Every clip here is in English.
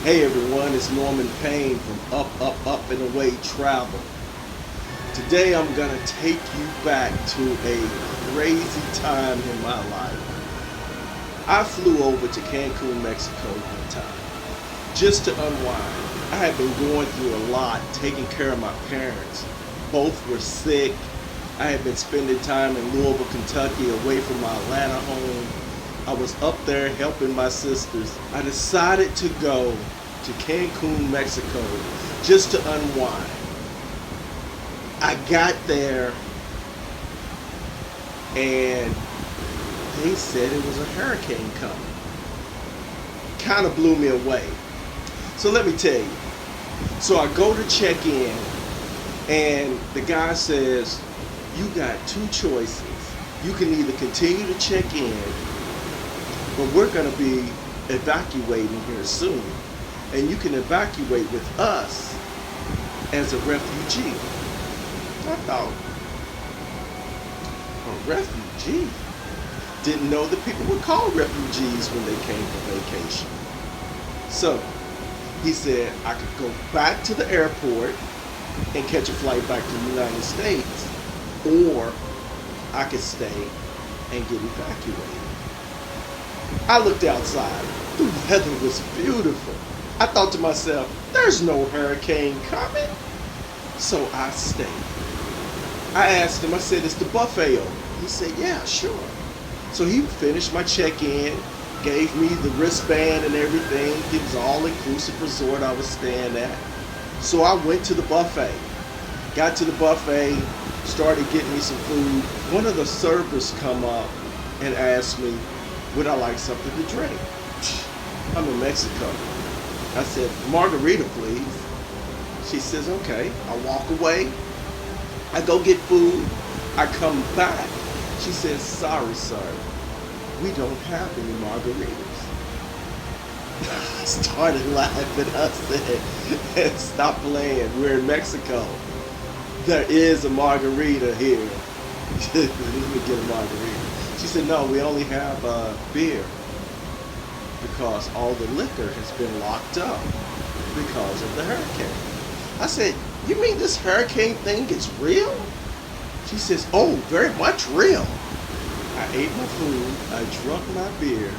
Hey everyone, it's Norman Payne from Up and Away Travel. Today I'm gonna take you back to a crazy time in my life. I flew over to Cancun, Mexico one time just to unwind. I had been going through a lot, taking care of my parents. Both were sick. I had been spending time in Louisville, Kentucky, away from my Atlanta home. I was up there helping my sisters. I decided to go to Cancun, Mexico, just to unwind. I got there and they said it was a hurricane coming. Kind of blew me away. So let me tell you. So I go to check in and the guy says, you got two choices. You can either continue to check in, but we're going to be evacuating here soon. And you can evacuate with us as a refugee. I thought, a refugee? Didn't know that people were called refugees when they came for vacation. So he said I could go back to the airport and catch a flight back to the United States, or I could stay and get evacuated. I looked outside. The weather was beautiful. I thought to myself, there's no hurricane coming. So I stayed. I asked him, I said, is the buffet open? He said, yeah, sure. So he finished my check-in, gave me the wristband and everything. It was an all-inclusive resort I was staying at. So I went to the buffet. Got to the buffet, started getting me some food. One of the servers come up and asked me, would I like something to drink? I'm in Mexico. I said, margarita, please. She says, okay. I walk away. I go get food. I come back. She says, sorry, sir. We don't have any margaritas. I started laughing. I said, stop playing. We're in Mexico. There is a margarita here. Let me get a margarita. She said, no, we only have beer because all the liquor has been locked up because of the hurricane. I said, you mean this hurricane thing is real? She says, oh, very much real. I ate my food, I drank my beer,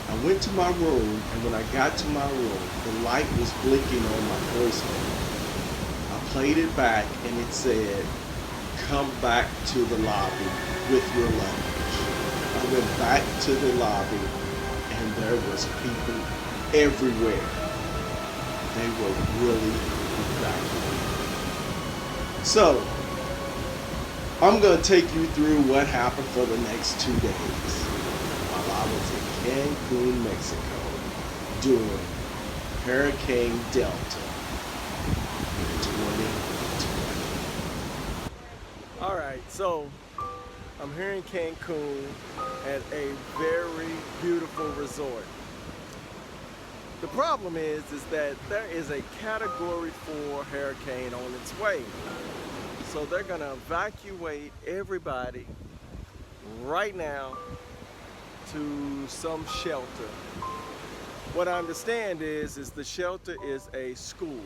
I went to my room, and when I got to my room, the light was blinking on my voicemail. I played it back and it said, come back to the lobby with your luggage. I went back to the lobby and there was people everywhere. They were really evacuated. So, I'm going to take you through what happened for the next 2 days while I was in Cancun, Mexico, doing Hurricane Delta in 2020. All right, so I'm here in Cancun at a very beautiful resort. The problem is that there is a Category 4 hurricane on its way. So they're gonna evacuate everybody right now to some shelter. What I understand is the shelter is a school.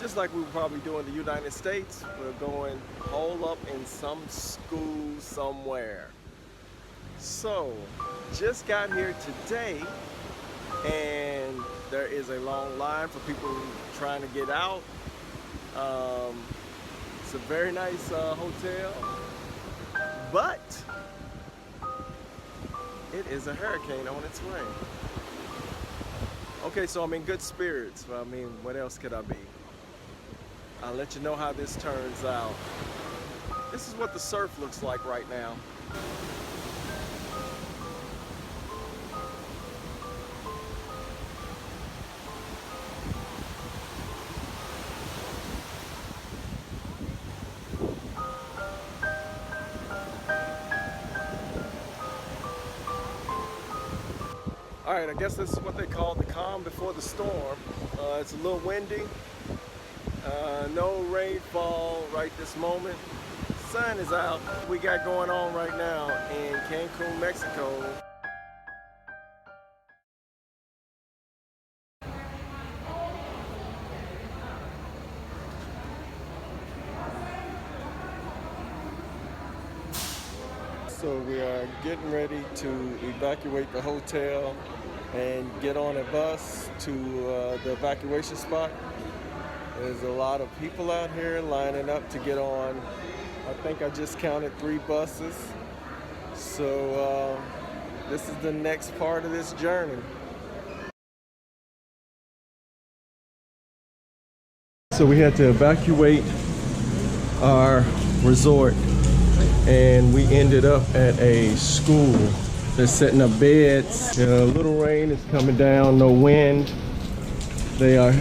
Just like we would probably do in the United States, we're going hole up in some school somewhere. So, just got here today and there is a long line for people trying to get out. It's a very nice hotel, but it is a hurricane on its way. Okay, so I'm in good spirits. I mean, what else could I be? I'll let you know how this turns out. This is what the surf looks like right now. All right, I guess this is what they call the calm before the storm. It's a little windy. No rainfall right this moment. Sun is out. What we got going on right now in Cancun, Mexico. So we are getting ready to evacuate the hotel and get on a bus to the evacuation spot. There's a lot of people out here lining up to get on. I think I just counted 3 buses. So this is the next part of this journey. So we had to evacuate our resort, and we ended up at a school. They're setting up beds. A little rain is coming down, no wind. They are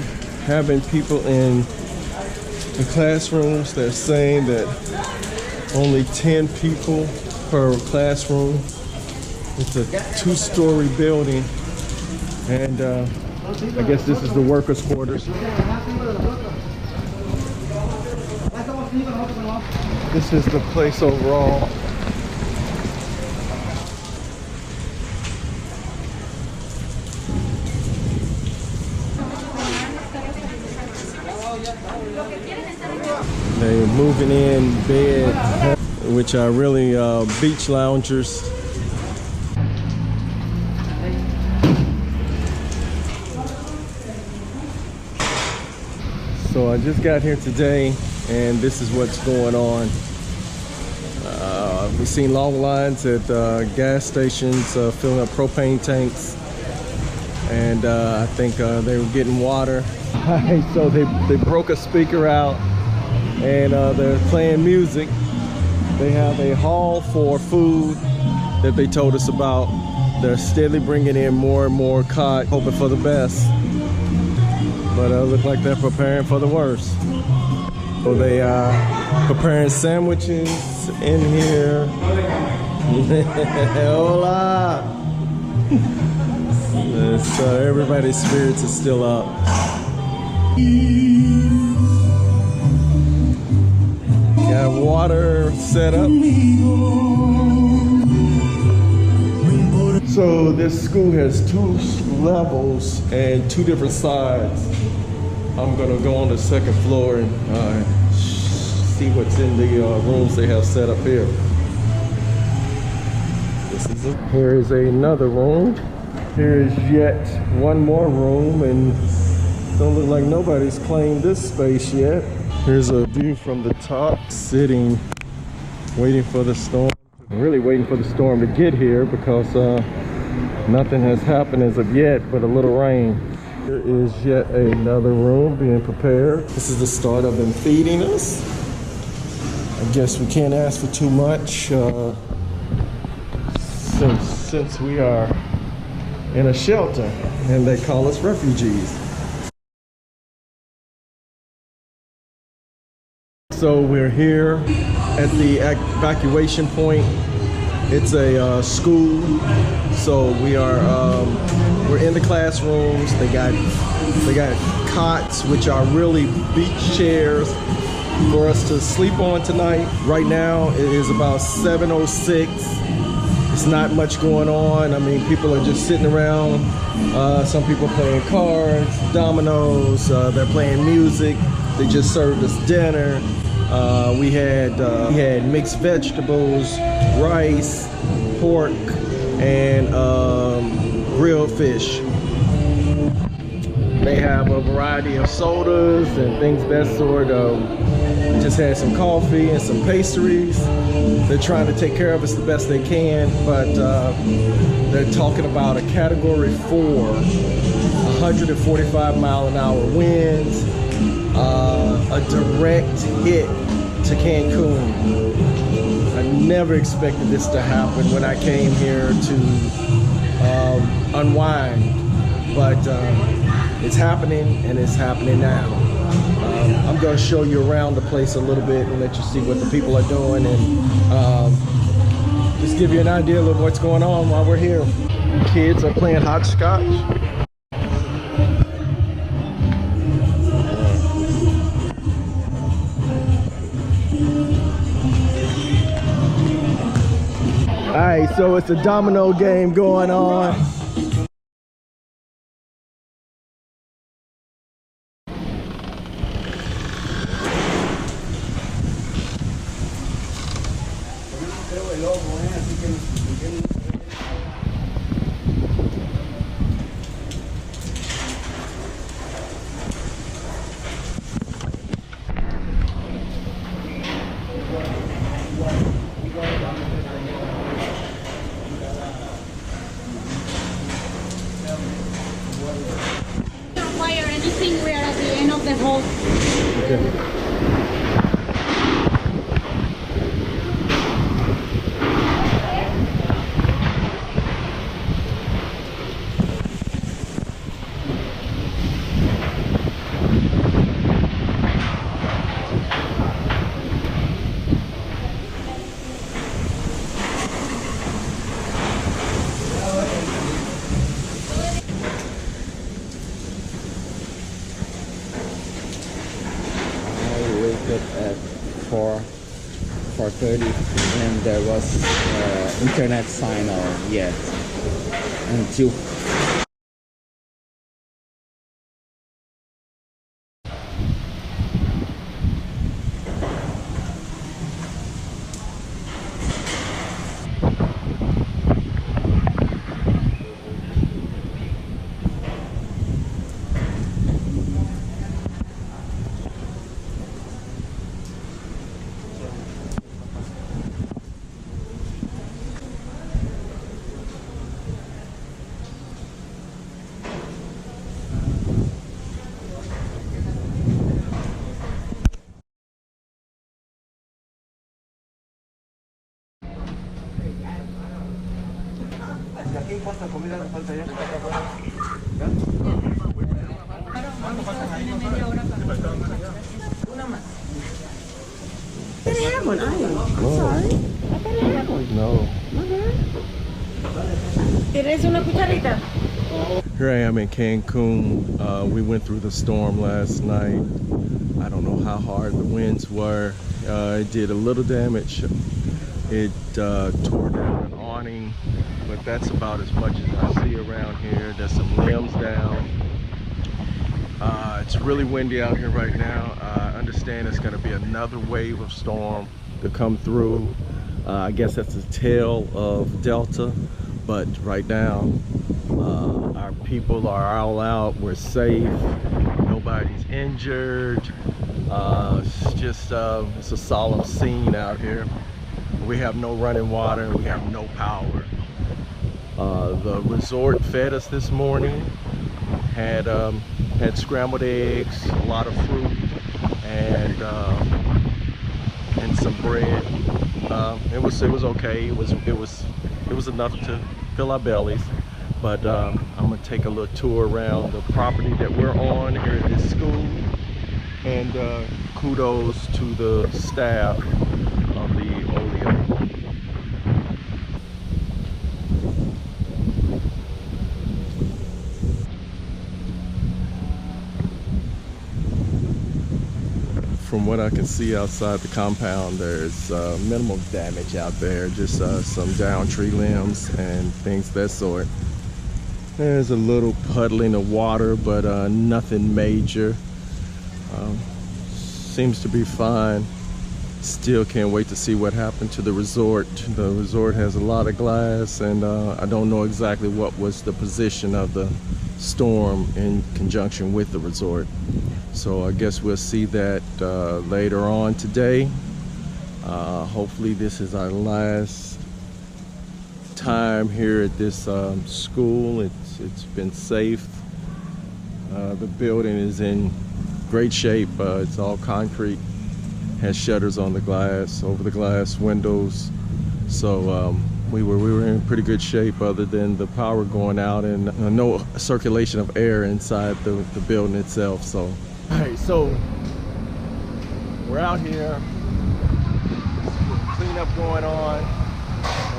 having people in the classrooms. They're saying that only 10 people per classroom. It's a 2-story building, and I guess this is the workers' quarters. This is the place overall. They're moving in beds, which are really beach loungers. So I just got here today, and this is what's going on. We've seen long lines at gas stations filling up propane tanks, and I think they were getting water. So they broke a speaker out, and they're playing music. They have a haul for food that they told us about. They're steadily bringing in more and more cod, hoping for the best. But it looks like they're preparing for the worst. So they are preparing sandwiches in here. Hola! So everybody's spirits is still up. Got water set up. So this school has 2 levels and 2 different sides. I'm gonna go on the 2nd floor and see what's in the rooms they have set up here. This is it. Here is another room. Here is yet one more room, and don't look like nobody's claimed this space yet. Here's a view from the top, sitting, waiting for the storm. Really waiting for the storm to get here because nothing has happened as of yet but a little rain. Here is yet another room being prepared. This is the start of them feeding us. I guess we can't ask for too much since we are in a shelter and they call us refugees. So we're here at the evacuation point. It's a school, so we're in the classrooms. They got cots, which are really beach chairs for us to sleep on tonight. Right now it is about 7:06. It's not much going on. I mean, people are just sitting around. Some people playing cards, dominoes. They're playing music. They just served us dinner. We had mixed vegetables, rice, pork, and grilled fish. They have a variety of sodas and things of that sort. Just had some coffee and some pastries. They're trying to take care of us the best they can, but they're talking about a Category 4, 145-mile-an-hour winds, a direct hit to Cancun. I never expected this to happen when I came here to unwind, but it's happening, and it's happening now. I'm going to show you around the place a little bit and let you see what the people are doing, and just give you an idea of what's going on while we're here. Kids are playing hopscotch. All right, so it's a domino game going on. Require anything, we are at the end of the hall. Okay. I wake up at 4:30 and there was internet signal yet until No. ¿Tienes una cucharita? Here I am in Cancun. We went through the storm last night. I don't know how hard the winds were. It did a little damage. It tore down an awning, but that's about as much as I see around here. There's some limbs down. It's really windy out here right now. I understand it's going to be another wave of storm to come through. I guess that's the tail of Delta, but right now our people are all out. We're safe. Nobody's injured. It's just it's a solemn scene out here. We have no running water. We have no power. The resort fed us this morning. Had scrambled eggs, a lot of fruit, and some bread. It was okay. It was enough to fill our bellies. But I'm gonna take a little tour around the property that we're on here at this school, and kudos to the staff of the Oleo. From what I can see outside the compound, there's minimal damage out there, just some downed tree limbs and things of that sort. There's a little puddling of water, but nothing major. Seems to be fine. Still can't wait to see what happened to the resort. The resort has a lot of glass, and I don't know exactly what was the position of the storm in conjunction with the resort. So I guess we'll see that later on today. Hopefully this is our last time here at this school. It's been safe. The building is in great shape. It's all concrete, has shutters on the glass, over the glass windows. So we were in pretty good shape, other than the power going out and no circulation of air inside the building itself. So alright, so we're out here, cleanup going on,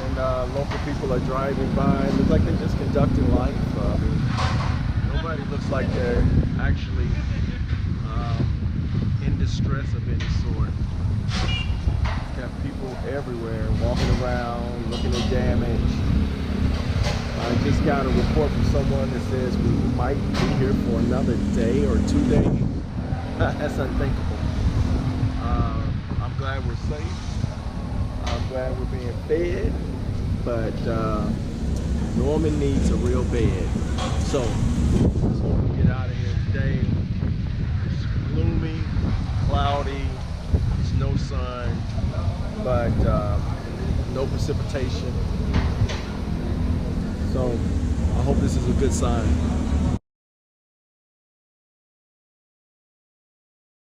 and local people are driving by. It looks like they're just conducting life. Nobody looks like they're actually in distress of any sort. Got people everywhere walking around, looking at damage. I just got a report from someone that says we might be here for another day or 2 days. That's unthinkable. I'm glad we're safe. I'm glad we're being fed, but Norman needs a real bed. So, just want to get out of here today. It's gloomy, cloudy, there's no sun, but no precipitation. So, I hope this is a good sign.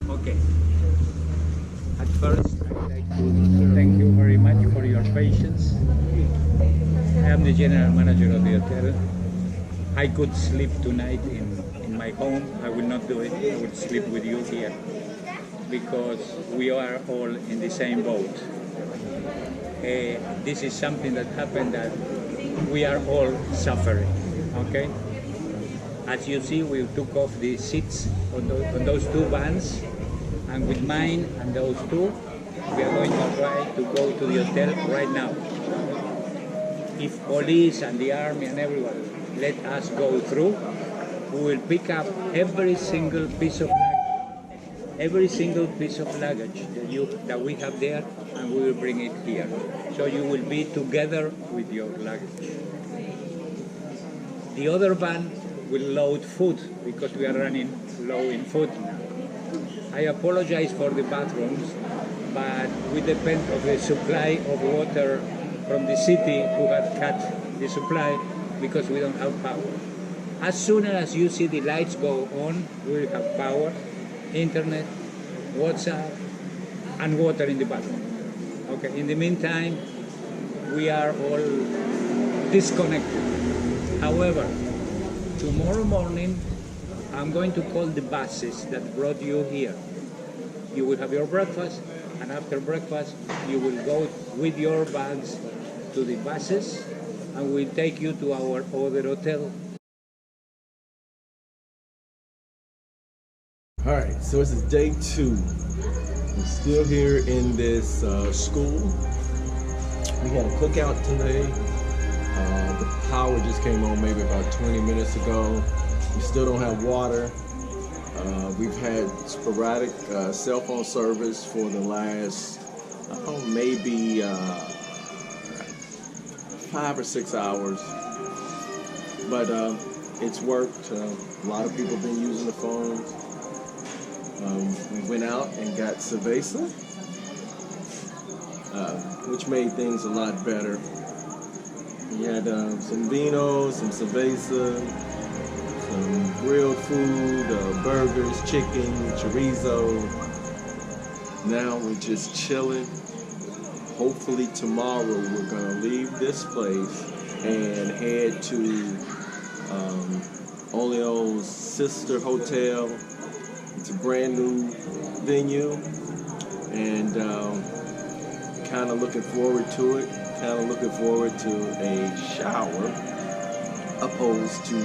Okay. At first, I'd like to thank you very much for your patience. I am the general manager of the hotel. I could sleep tonight in my home. I will not do it. I will sleep with you here because we are all in the same boat. This is something that happened that we are all suffering, okay? As you see, we took off the seats on those two vans, and with mine and those two, we are going to try to go to the hotel right now. If police and the army and everyone let us go through, we will pick up every single piece of luggage that we have there, and we will bring it here. So you will be together with your luggage. The other van will load food because we are running low in food now. I apologize for the bathrooms, but we depend on the supply of water from the city who had cut the supply because we don't have power. As soon as you see the lights go on, we will have power, internet, WhatsApp, and water in the bathroom. Okay. In the meantime, we are all disconnected. However, tomorrow morning, I'm going to call the buses that brought you here. You will have your breakfast, and after breakfast, you will go with your bags to the buses, and we'll take you to our other hotel. All right, so this is day 2. We're still here in this school. We had a cookout today. The power just came on maybe about 20 minutes ago. We still don't have water. We've had sporadic cell phone service for the last, maybe 5 or 6 hours. But it's worked. A lot of people have been using the phones. We went out and got cerveza, which made things a lot better. We had some vino, some cerveza, some grilled food, burgers, chicken, chorizo. Now we're just chilling. Hopefully tomorrow we're gonna leave this place and head to Oleo's sister hotel. It's a brand new venue, and kind of looking forward to it. Kind of looking forward to a shower, opposed to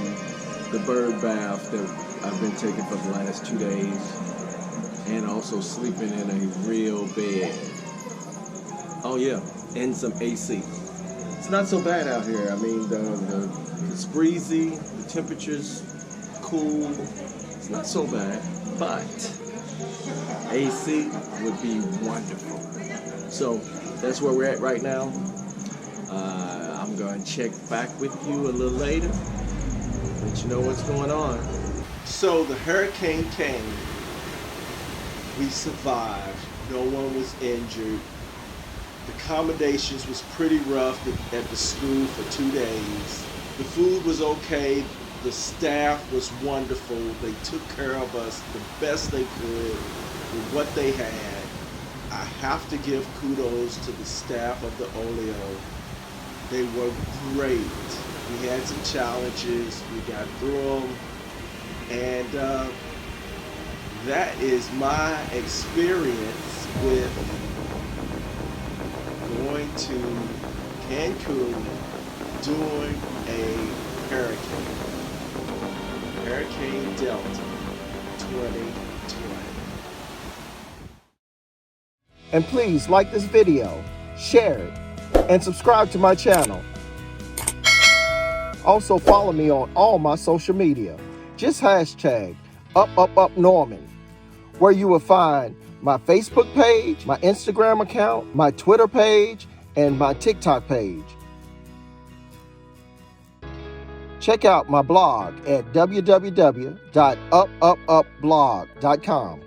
the bird bath that I've been taking for the last 2 days, and also sleeping in a real bed. Oh yeah, and some AC. It's not so bad out here. I mean, it's breezy, the temperature's cool. It's not so bad, but AC would be wonderful. So that's where we're at right now. I'm going to check back with you a little later, let you know what's going on. So the hurricane came. We survived. No one was injured. The accommodations was pretty rough at the school for 2 days. The food was okay. The staff was wonderful. They took care of us the best they could with what they had. I have to give kudos to the staff of the Oleo. They were great. We had some challenges. We got through them. And that is my experience with going to Cancun during a hurricane. Hurricane Delta 2020. And please like this video, share it, and subscribe to my channel. Also follow me on all my social media. Just hashtag #UpUpUpNorman, where you will find my Facebook page, my Instagram account, my Twitter page, and my TikTok page. Check out my blog at www.upupupblog.com.